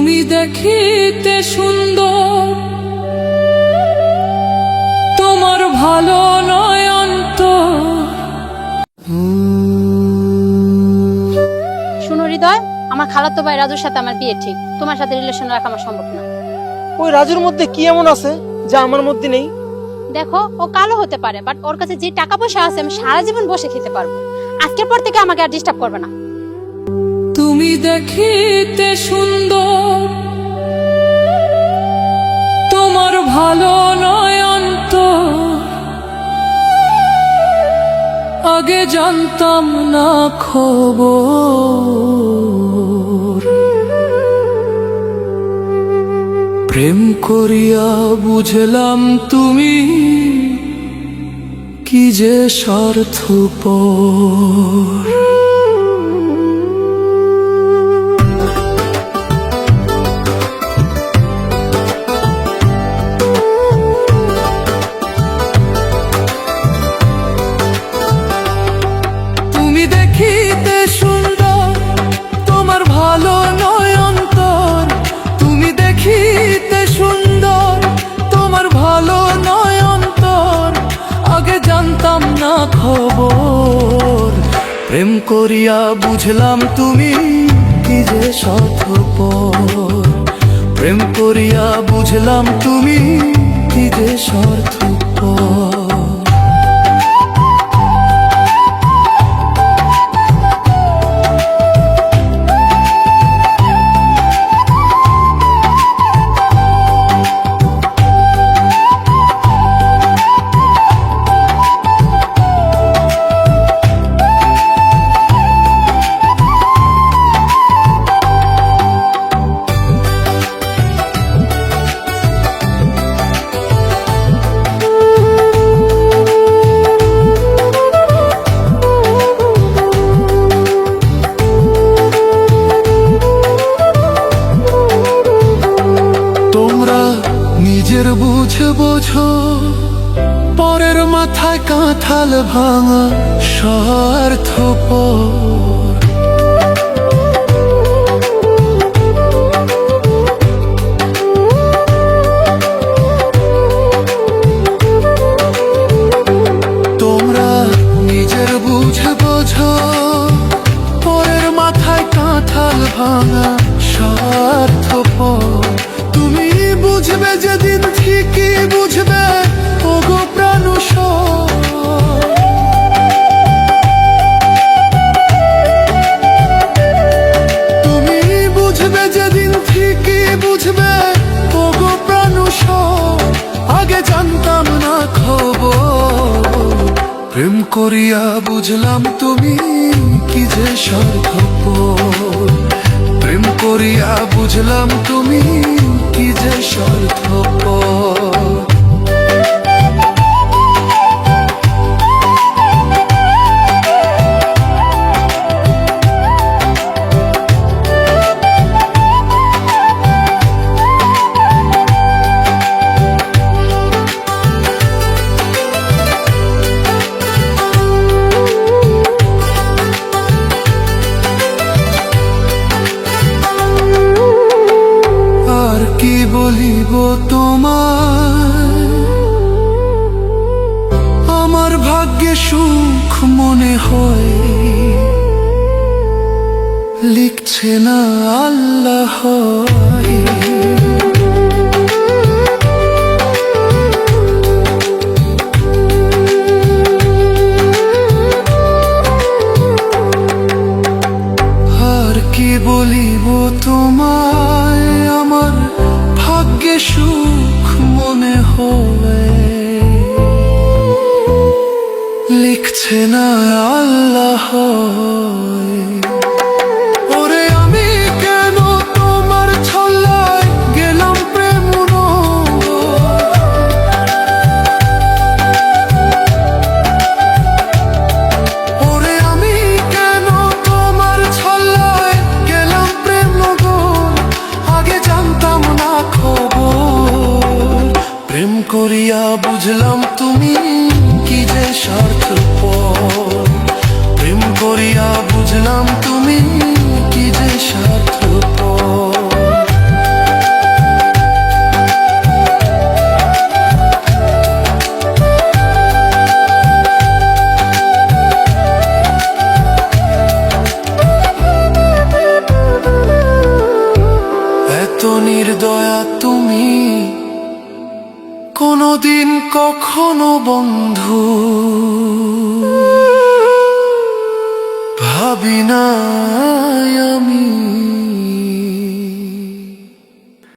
তুমি দেখিতে সুন্দর, তোমার ভালো নয় অন্তর। শুনো হৃদয়, আমার খালাতো ভাই রাজুর সাথে আমার বিয়ে ঠিক। তোমার সাথে রিলেশন রাখা আমার সম্ভব না। ওই রাজুর মধ্যে কি এমন আছে যা আমার মধ্যে নেই? দেখো, ও কালো হতে পারে, বাট ওর কাছে যে টাকা পয়সা আছে আমি সারা জীবন বসে খেতে পারবো। আজকের পর থেকে আমাকে আর ডিস্টার্ব করবে না। তুমি দেখিতে সুন্দর, তোমার ভালো নয় অন্তর। আগে জানতাম না খবর, প্রেম করিয়া বুঝলাম তুমি কি যে স্বার্থপর। তুমি দেখিতে সুন্দর, তোমার ভালো নয় অন্তর। তুমি দেখিতে সুন্দর, তোমার ভালো নয় অন্তর। আগে জানতাম না খবর, প্রেম করিয়া বুঝলাম তুমি কি যে স্বার্থপর। প্রেম করিয়া বুঝলাম তুমি কি যে স্বার্থপর। নিজের বুঝে বোঝো, পরের মাথায় কাঁঠাল ভাঙা স্বার্থপর। তোমরা নিজের বুঝে বোঝো, পরের মাথায় কাঁঠাল ভাঙা স্বার্থপর। তুমি বুঝবে যেদিন ঠিকই বুঝবে, ওগো প্রাণুষর। তুমি বুঝবে যেদিন ঠিকই বুঝবে, ওগো প্রাণুষর। আগে জানতাম না খবর, প্রেম করিয়া বুঝলাম তুমি কি যে স্বার্থপর। প্রেম করিয়া বুঝলাম তুমি কি যে স্বার্থপর। কি বলিব তোমায়, আমার ভাগ্যে সুখ মনে হয়, লিখছে না আল্লাহ। আর কি বলিব তোমায়, আমার ভাগ্যে সুখ মনে হয়, লিখছে না আল্লাহ। ওরে আমি কেন তোমার ছল্লায় গেলাম প্রেম ওরে আমি কেন তোমার ছল্লায় গেলাম প্রেম নগর। আগে জানতাম না খবর, প্রেম করিয়া বুঝলাম তুমি কি যে স্বার্থপর। প্রেম করিয়া বুঝলাম তুমি কি যে স্বার্থপর। এত নির্দয়া তুমি কোনদিন কখনো বন্ধু ভাবি না।